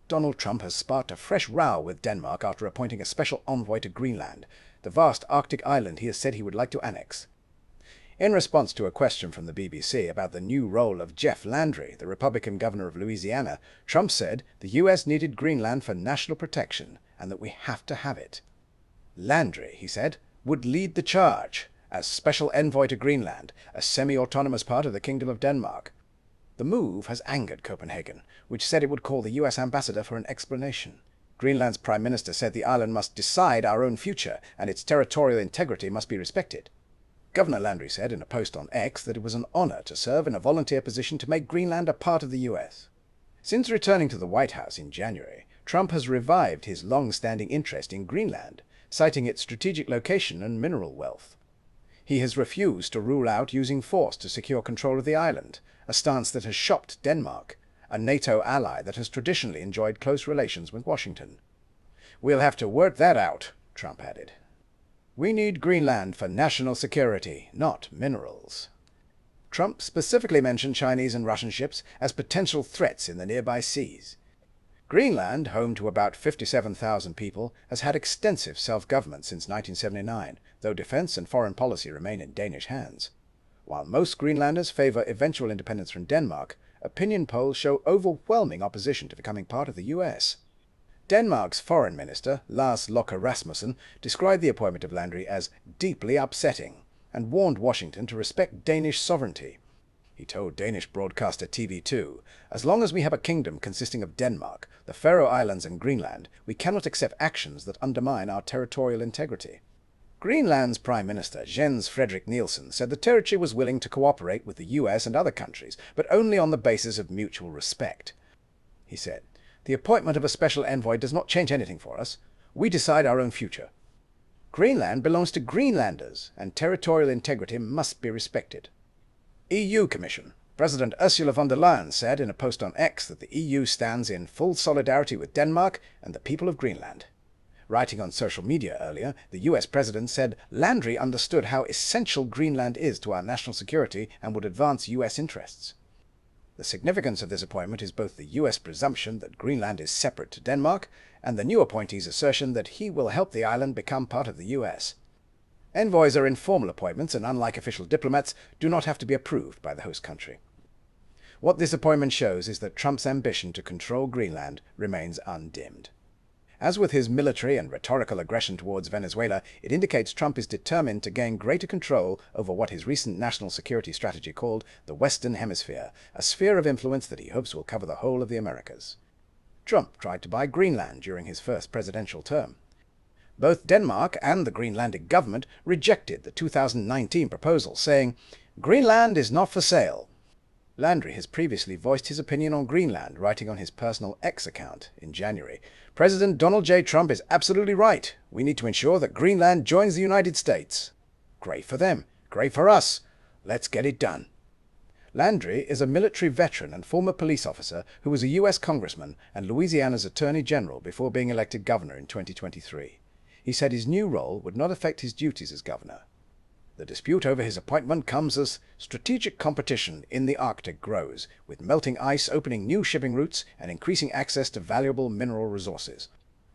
Donald Trump has sparked a fresh row with Denmark after appointing a special envoy to Greenland, the vast Arctic island he has said he would like to annex. In response to a question from the BBC about the new role of Jeff Landry, the Republican governor of Louisiana, Trump said the US needed Greenland for national protection and that we have to have it. Landry, he said, would lead the charge as special envoy to Greenland, a semi-autonomous part of the Kingdom of Denmark. The move has angered Copenhagen, which said it would call the US ambassador for an explanation. Greenland's prime minister said the island must decide our own future and its territorial integrity must be respected. Governor Landry said in a post on X that it was an honor to serve in a volunteer position to make Greenland a part of the US. Since returning to the White House in January, Trump has revived his long-standing interest in Greenland, citing its strategic location and mineral wealth. He has refused to rule out using force to secure control of the island, a stance that has shocked Denmark, a NATO ally that has traditionally enjoyed close relations with Washington. "We'll have to work that out," Trump added. "We need Greenland for national security, not minerals." Trump specifically mentioned Chinese and Russian ships as potential threats in the nearby seas. Greenland, home to about 57,000 people, has had extensive self-government since 1979, though defense and foreign policy remain in Danish hands. While most Greenlanders favor eventual independence from Denmark, opinion polls show overwhelming opposition to becoming part of the US. Denmark's foreign minister, Lars Løkke Rasmussen, described the appointment of Landry as deeply upsetting and warned Washington to respect Danish sovereignty. He told Danish broadcaster TV2, "As long as we have a kingdom consisting of Denmark, the Faroe Islands and Greenland, we cannot accept actions that undermine our territorial integrity." Greenland's Prime Minister, Jens Frederik Nielsen, said the territory was willing to cooperate with the US and other countries, but only on the basis of mutual respect. He said, "The appointment of a special envoy does not change anything for us. We decide our own future. Greenland belongs to Greenlanders, and territorial integrity must be respected." EU Commission. President Ursula von der Leyen said in a post on X that the EU stands in full solidarity with Denmark and the people of Greenland. Writing on social media earlier, the US president said Landry understood how essential Greenland is to our national security and would advance US interests. The significance of this appointment is both the US presumption that Greenland is separate to Denmark and the new appointee's assertion that he will help the island become part of the US. Envoys are informal appointments and, unlike official diplomats, do not have to be approved by the host country. What this appointment shows is that Trump's ambition to control Greenland remains undimmed. As with his military and rhetorical aggression towards Venezuela, it indicates Trump is determined to gain greater control over what his recent national security strategy called the Western Hemisphere, a sphere of influence that he hopes will cover the whole of the Americas. Trump tried to buy Greenland during his first presidential term. Both Denmark and the Greenlandic government rejected the 2019 proposal, saying, "Greenland is not for sale." Landry has previously voiced his opinion on Greenland, writing on his personal X account in January. "President Donald J. Trump is absolutely right. We need to ensure that Greenland joins the United States. Great for them. Great for us. Let's get it done." Landry is a military veteran and former police officer who was a US congressman and Louisiana's attorney general before being elected governor in 2023. He said his new role would not affect his duties as governor. The dispute over his appointment comes as strategic competition in the Arctic grows, with melting ice opening new shipping routes and increasing access to valuable mineral resources.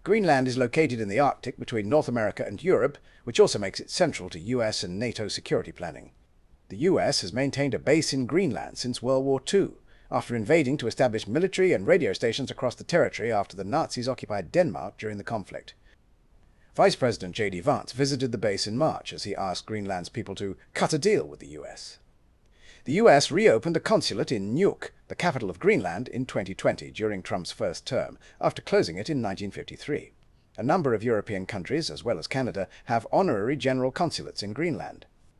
Greenland is located in the Arctic between North America and Europe, which also makes it central to US and NATO security planning. The US has maintained a base in Greenland since World War II, after invading to establish military and radio stations across the territory after the Nazis occupied Denmark during the conflict. Vice President J.D. Vance visited the base in March as he asked Greenland's people to cut a deal with the US. The US reopened a consulate in Nuuk, the capital of Greenland, in 2020 during Trump's first term, after closing it in 1953. A number of European countries, as well as Canada, have honorary general consulates in Greenland.